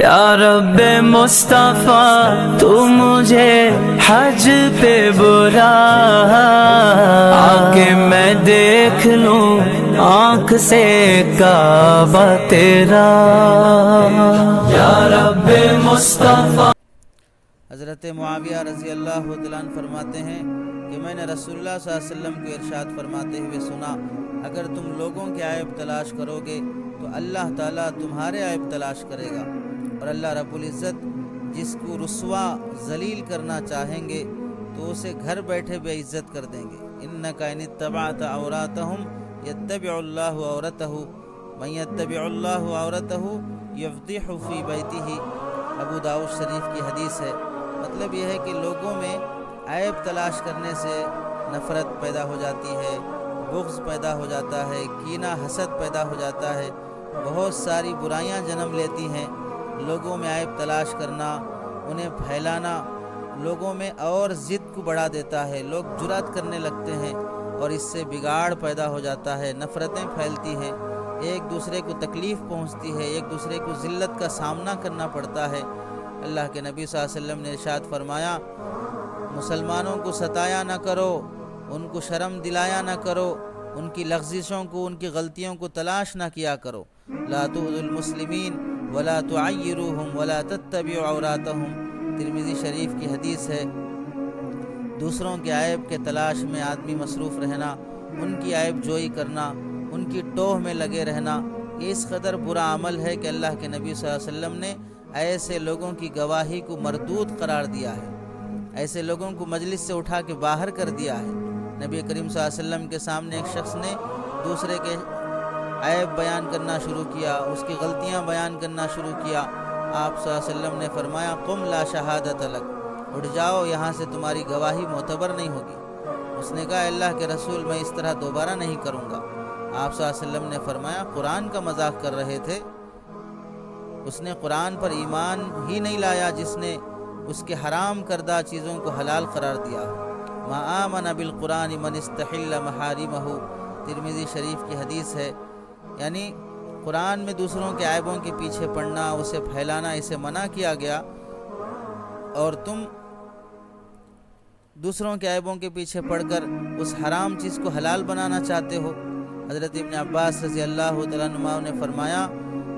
یا رب مصطفیٰ تو مجھے حج پہ بلا، آکے میں دیکھ لوں آنکھ سے کعبہ تیرا، یا رب مصطفیٰ۔ حضرت معاویہ رضی اللہ عنہ فرماتے ہیں کہ میں نے رسول اللہ صلی اللہ علیہ وسلم کو ارشاد فرماتے ہوئے سنا، اگر تم لوگوں کے عیب تلاش کرو گے تو اللہ تعالیٰ تمہارے عیب تلاش کرے گا، اور اللہ رب العزت جس کو رسوا ذلیل کرنا چاہیں گے تو اسے گھر بیٹھے بے عزت کر دیں گے۔ انک ان اتبعت عوراتہم یتبع اللہ عورتہ من یتبع اللہ عورتہ یفضح فی بیتہ، ابو داؤد شریف کی حدیث ہے۔ مطلب یہ ہے کہ لوگوں میں عیب تلاش کرنے سے نفرت پیدا ہو جاتی ہے، بغض پیدا ہو جاتا ہے، کینہ حسد پیدا ہو جاتا ہے، بہت ساری برائیاں جنم لیتی ہیں۔ لوگوں میں عیب تلاش کرنا، انہیں پھیلانا لوگوں میں اور ضد کو بڑھا دیتا ہے، لوگ جرأت کرنے لگتے ہیں اور اس سے بگاڑ پیدا ہو جاتا ہے، نفرتیں پھیلتی ہیں، ایک دوسرے کو تکلیف پہنچتی ہے، ایک دوسرے کو ذلت کا سامنا کرنا پڑتا ہے۔ اللہ کے نبی صلی اللہ علیہ وسلم نے ارشاد فرمایا، مسلمانوں کو ستایا نہ کرو، ان کو شرم دلایا نہ کرو، ان کی لغزشوں کو، ان کی غلطیوں کو تلاش نہ کیا کرو۔ لا تؤذوا المسلمین ولا تعیروہم ولا تتبعوا عوراتہم، ترمذی شریف کی حدیث ہے۔ دوسروں کے عیب کے تلاش میں آدمی مصروف رہنا، ان کی عیب جوئی کرنا، ان کی ٹوہ میں لگے رہنا، یہ اس قدر برا عمل ہے کہ اللہ کے نبی صلی اللہ علیہ وسلم نے ایسے لوگوں کی گواہی کو مردود قرار دیا ہے، ایسے لوگوں کو مجلس سے اٹھا کے باہر کر دیا ہے۔ نبی کریم صلی اللہ علیہ وسلم کے سامنے ایک شخص نے دوسرے کے عیب بیان کرنا شروع کیا، اس کی غلطیاں بیان کرنا شروع کیا۔ آپ صلی اللہ علیہ وسلم نے فرمایا، قم لا شہادت لک، اٹھ جاؤ، یہاں سے تمہاری گواہی معتبر نہیں ہوگی۔ اس نے کہا، اللہ کے رسول میں اس طرح دوبارہ نہیں کروں گا۔ آپ صلی اللہ علیہ وسلم نے فرمایا، قرآن کا مذاق کر رہے تھے؟ اس نے قرآن پر ایمان ہی نہیں لایا جس نے اس کے حرام کردہ چیزوں کو حلال قرار دیا۔ ما آمن بالقرآن من استحل محارمہ، ترمذی شریف کی حدیث ہے۔ یعنی قرآن میں دوسروں کے عیبوں کے پیچھے پڑنا، اسے پھیلانا، اسے منع کیا گیا، اور تم دوسروں کے عیبوں کے پیچھے پڑ کر اس حرام چیز کو حلال بنانا چاہتے ہو۔ حضرت ابن عباس رضی اللہ تعالیٰ عنہ نے فرمایا،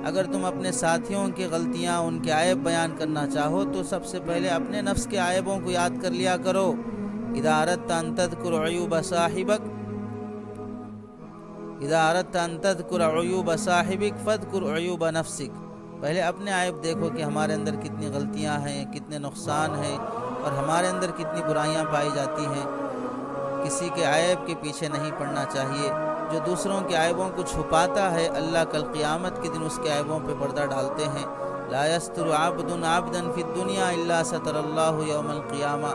اگر تم اپنے ساتھیوں کی غلطیاں، ان کے عیب بیان کرنا چاہو تو سب سے پہلے اپنے نفس کے عیبوں کو یاد کر لیا کرو۔ اذا اردت ان تذکر عیوب صاحبک فاذکر عیوب نفسک، پہلے اپنے عیب دیکھو کہ ہمارے اندر کتنی غلطیاں ہیں، کتنے نقصان ہیں، اور ہمارے اندر کتنی برائیاں پائی جاتی ہیں۔ کسی کے عیب کے پیچھے نہیں پڑنا چاہیے۔ جو دوسروں کے عیبوں کو چھپاتا ہے، اللہ کل قیامت کے دن اس کے عیبوں پہ پردہ ڈالتے ہیں۔ لا یستر عبد عبدا فی الدنیا الا ستر اللہ یوم القیامہ،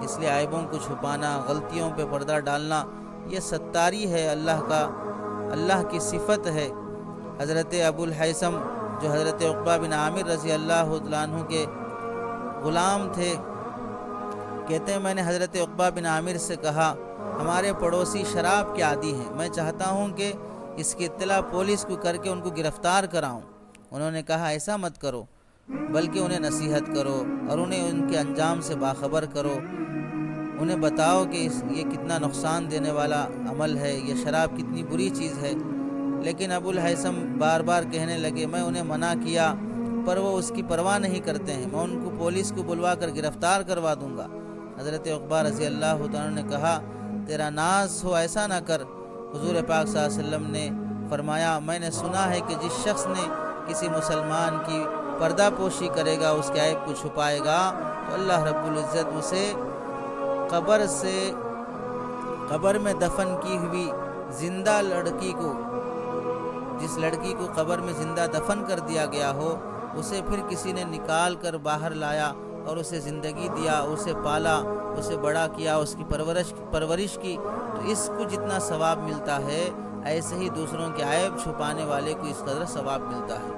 اس لیے عیبوں کو چھپانا، غلطیوں پہ پردہ ڈالنا، یہ ستاری ہے، اللہ کی صفت ہے۔ حضرت ابو الحیثم جو حضرت عقبہ بن عامر رضی اللہ عنہ کے غلام تھے، کہتے ہیں میں نے حضرت عقبہ بن عامر سے کہا، ہمارے پڑوسی شراب کے عادی ہیں، میں چاہتا ہوں کہ اس کی اطلاع پولیس کو کر کے ان کو گرفتار کراؤں۔ انہوں نے کہا، ایسا مت کرو، بلکہ انہیں نصیحت کرو اور انہیں ان کے انجام سے باخبر کرو، انہیں بتاؤ کہ یہ کتنا نقصان دینے والا عمل ہے، یہ شراب کتنی بری چیز ہے۔ لیکن ابو الحیثم بار بار کہنے لگے، میں انہیں منع کیا پر وہ اس کی پرواہ نہیں کرتے ہیں، میں ان کو پولیس کو بلوا کر گرفتار کروا دوں گا۔ حضرت عقبہ رضی اللہ عنہ نے کہا، تیرا ناز ہو، ایسا نہ کر۔ حضور پاک صلی اللہ علیہ وسلم نے فرمایا، میں نے سنا ہے کہ جس شخص نے کسی مسلمان کی پردہ پوشی کرے گا، اس کے عیب کو چھپائے گا، تو اللہ رب العزت اسے قبر میں دفن کی ہوئی زندہ لڑکی کو، جس لڑکی کو قبر میں زندہ دفن کر دیا گیا ہو، اسے پھر کسی نے نکال کر باہر لایا اور اسے زندگی دیا، اسے پالا، اسے بڑا کیا، اس کی پرورش کی، تو اس کو جتنا ثواب ملتا ہے، ایسے ہی دوسروں کے عیب چھپانے والے کو اس قدر ثواب ملتا ہے۔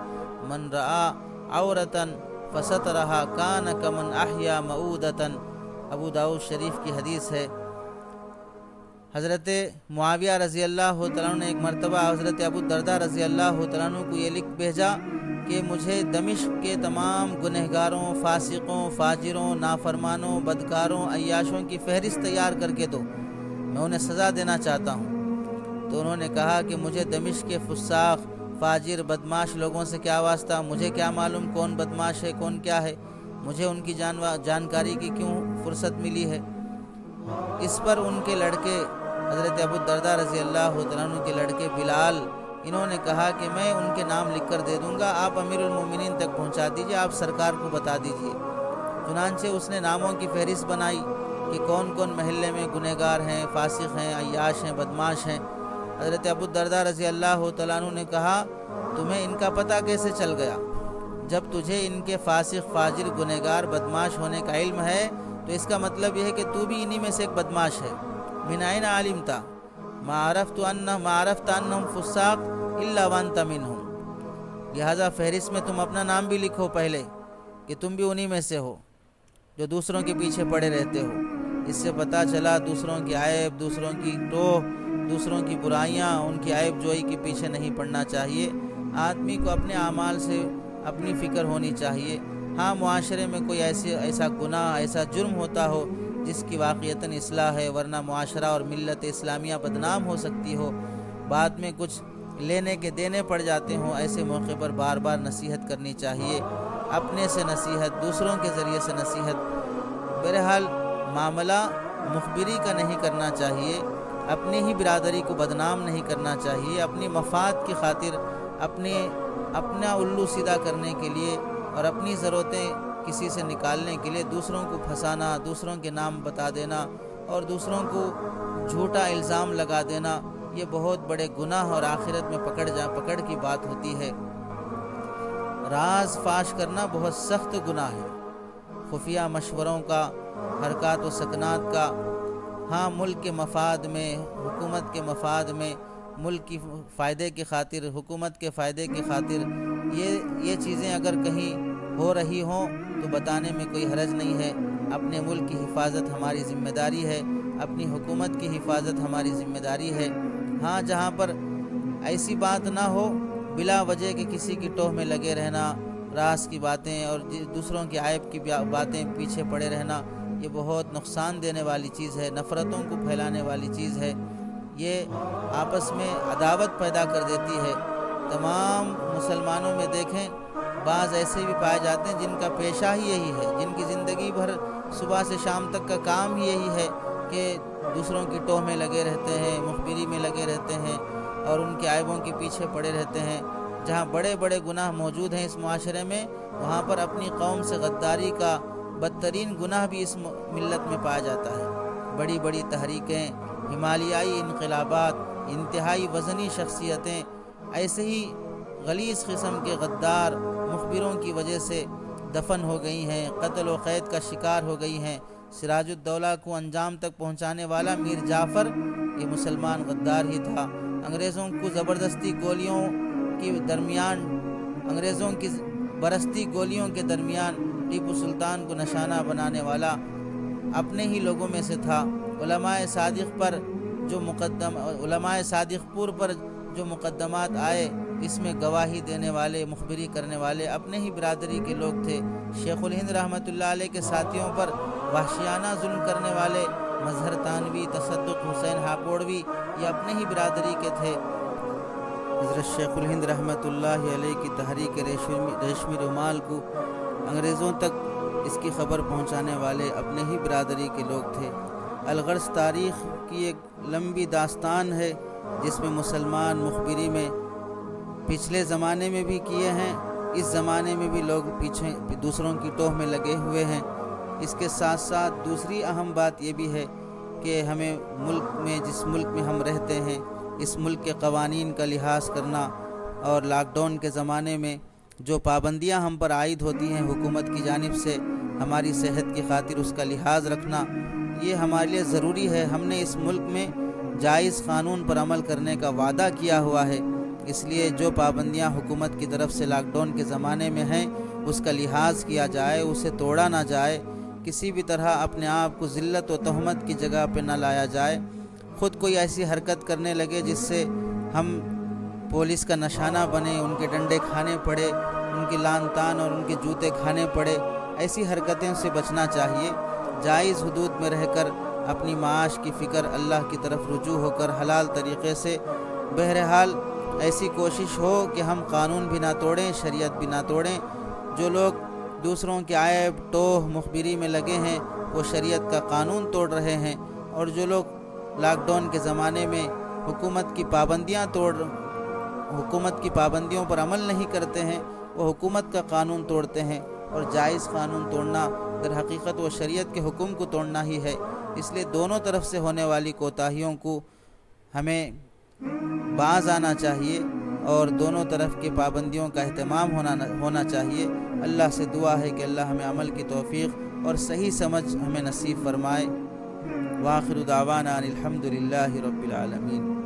من رعا عورتن فسترہا کان کمن احیا مؤودتن، ابو داؤد شریف کی حدیث ہے۔ حضرت معاویہ رضی اللہ تعالیٰ عنہ نے ایک مرتبہ حضرت ابو الدرداء رضی اللہ تعالیٰ عنہ کو یہ لکھ بھیجا کہ مجھے دمشق کے تمام گنہگاروں، فاسقوں، فاجروں، نافرمانوں، بدکاروں، عیاشوں کی فہرست تیار کر کے دو، میں انہیں سزا دینا چاہتا ہوں۔ تو انہوں نے کہا کہ مجھے دمشق کے فساق، فاجر، بدماش لوگوں سے کیا واسطہ، مجھے کیا معلوم کون بدماش ہے کون کیا ہے، مجھے ان کی جانکاری کی کیوں فرصت ملی ہے۔ اس پر ان کے لڑکے حضرت ابو الدرداء رضی اللہ تعالیٰ عنہ کے لڑکے بلال، انہوں نے کہا کہ میں ان کے نام لکھ کر دے دوں گا، آپ امیر المومنین تک پہنچا دیجئے، آپ سرکار کو بتا دیجئے۔ چنانچہ اس نے ناموں کی فہرست بنائی کہ کون کون محلے میں گنہگار ہیں، فاسق ہیں، عیاش ہیں، بدماش ہیں۔ حضرت ابو الدرداء رضی اللہ تعالیٰ عنہ نے کہا تمہیں ان کا پتہ کیسے چل گیا؟ جب تجھے ان کے فاسق، فاجر، گنہگار، بدماش ہونے کا علم ہے تو اس کا مطلب یہ ہے کہ تو بھی انہی میں سے ایک بدماش ہے۔ من این علمت ما عرفت انہم فساق الا وانت منہم، لہذا فہرست میں تم اپنا نام بھی لکھو پہلے کہ تم بھی انہی میں سے ہو جو دوسروں کے پیچھے پڑے رہتے ہو۔ اس سے پتہ چلا دوسروں کی عیب، دوسروں کی ٹوہ، دوسروں کی برائیاں، ان کی عیب جوئی کے پیچھے نہیں پڑنا چاہیے۔ آدمی کو اپنے اعمال سے اپنی فکر ہونی چاہیے۔ ہاں، معاشرے میں کوئی ایسا گناہ، ایسا جرم ہوتا ہو جس کی واقعتاً اصلاح ہے، ورنہ معاشرہ اور ملت اسلامیہ بدنام ہو سکتی ہو، بعد میں کچھ لینے کے دینے پڑ جاتے ہوں، ایسے موقع پر بار بار نصیحت کرنی چاہیے، اپنے سے نصیحت، دوسروں کے ذریعے سے نصیحت۔ بہرحال معاملہ مخبری کا نہیں کرنا چاہیے، اپنی ہی برادری کو بدنام نہیں کرنا چاہیے، اپنی مفاد کی خاطر اپنا الو سیدھا کرنے کے لیے اور اپنی ضرورتیں کسی سے نکالنے کے لیے دوسروں کو پھنسانا، دوسروں کے نام بتا دینا اور دوسروں کو جھوٹا الزام لگا دینا، یہ بہت بڑے گناہ اور آخرت میں پکڑ کی بات ہوتی ہے۔ راز فاش کرنا بہت سخت گناہ ہے، خفیہ مشوروں کا، حرکات و سکنات کا۔ ہاں، ملک کے مفاد میں، حکومت کے مفاد میں، ملک کی فائدے کی خاطر، حکومت کے فائدے کی خاطر یہ چیزیں اگر کہیں ہو رہی ہوں تو بتانے میں کوئی حرج نہیں ہے۔ اپنے ملک کی حفاظت ہماری ذمہ داری ہے، اپنی حکومت کی حفاظت ہماری ذمہ داری ہے۔ ہاں، جہاں پر ایسی بات نہ ہو، بلا وجہ کے کسی کی ٹوہ میں لگے رہنا، راز کی باتیں اور دوسروں کی عیب کی باتیں پیچھے پڑے رہنا، یہ بہت نقصان دینے والی چیز ہے، نفرتوں کو پھیلانے والی چیز ہے، یہ آپس میں عداوت پیدا کر دیتی ہے۔ تمام مسلمانوں میں دیکھیں، بعض ایسے بھی پائے جاتے ہیں جن کا پیشہ ہی یہی ہے، جن کی زندگی بھر صبح سے شام تک کا کام ہی یہی ہے کہ دوسروں کی ٹوہ میں لگے رہتے ہیں، مخبری میں لگے رہتے ہیں اور ان کے عیبوں کے پیچھے پڑے رہتے ہیں۔ جہاں بڑے بڑے گناہ موجود ہیں اس معاشرے میں، وہاں پر اپنی قوم سے غداری کا بدترین گناہ بھی اس ملت میں پایا جاتا ہے۔ بڑی بڑی تحریکیں، ہمالیائی انقلابات، انتہائی وزنی شخصیتیں ایسے ہی غلیظ قسم کے غدار مخبروں کی وجہ سے دفن ہو گئی ہیں، قتل و قید کا شکار ہو گئی ہیں۔ سراج الدولہ کو انجام تک پہنچانے والا میر جعفر یہ مسلمان غدار ہی تھا۔ انگریزوں کو زبردستی گولیوں کے درمیان، انگریزوں کی برستی گولیوں کے درمیان ٹیپو سلطان کو نشانہ بنانے والا اپنے ہی لوگوں میں سے تھا۔ علماء صادق پور پر جو مقدمات آئے، اس میں گواہی دینے والے، مخبری کرنے والے اپنے ہی برادری کے لوگ تھے۔ شیخ الہند رحمۃ اللہ علیہ کے ساتھیوں پر وحشیانہ ظلم کرنے والے مظہر تانوی، تصدق حسین ہاپوڑوی، یہ اپنے ہی برادری کے تھے۔ حضرت شیخ الہند رحمۃ اللہ علیہ کی تحریک ریشمی رومال کو انگریزوں تک اس کی خبر پہنچانے والے اپنے ہی برادری کے لوگ تھے۔ الغرض تاریخ کی ایک لمبی داستان ہے جس میں مسلمان مخبری میں پچھلے زمانے میں بھی کیے ہیں، اس زمانے میں بھی لوگ پیچھے دوسروں کی ٹوہ میں لگے ہوئے ہیں۔ اس کے ساتھ ساتھ دوسری اہم بات یہ بھی ہے کہ ہمیں جس ملک میں ہم رہتے ہیں، اس ملک کے قوانین کا لحاظ کرنا اور لاک ڈاؤن کے زمانے میں جو پابندیاں ہم پر عائد ہوتی ہیں حکومت کی جانب سے، ہماری صحت کی خاطر اس کا لحاظ رکھنا، یہ ہمارے لیے ضروری ہے۔ ہم نے اس ملک میں جائز قانون پر عمل کرنے کا وعدہ کیا ہوا ہے، اس لیے جو پابندیاں حکومت کی طرف سے لاک ڈاؤن کے زمانے میں ہیں اس کا لحاظ کیا جائے، اسے توڑا نہ جائے، کسی بھی طرح اپنے آپ کو ذلت و تہمت کی جگہ پہ نہ لایا جائے۔ خود کوئی ایسی حرکت کرنے لگے جس سے ہم پولیس کا نشانہ بنے، ان کے ڈنڈے کھانے پڑے، ان کی لان تان اور ان کے جوتے کھانے پڑے، ایسی حرکتیں سے بچنا چاہیے۔ جائز حدود میں رہ کر اپنی معاش کی فکر اللہ کی طرف رجوع ہو کر حلال طریقے سے، بہرحال ایسی کوشش ہو کہ ہم قانون بھی نہ توڑیں، شریعت بھی نہ توڑیں۔ جو لوگ دوسروں کے عیب توہ مخبری میں لگے ہیں وہ شریعت کا قانون توڑ رہے ہیں، اور جو لوگ لاک ڈاؤن کے زمانے میں حکومت کی پابندیوں پر عمل نہیں کرتے ہیں وہ حکومت کا قانون توڑتے ہیں، اور جائز قانون توڑنا در حقیقت وہ شریعت کے حکم کو توڑنا ہی ہے۔ اس لیے دونوں طرف سے ہونے والی کوتاہیوں کو ہمیں باز آنا چاہیے اور دونوں طرف کی پابندیوں کا اہتمام ہونا چاہیے۔ اللہ سے دعا ہے کہ اللہ ہمیں عمل کی توفیق اور صحیح سمجھ ہمیں نصیب فرمائے۔ وآخر دعوانا ان الحمد للہ رب العالمین۔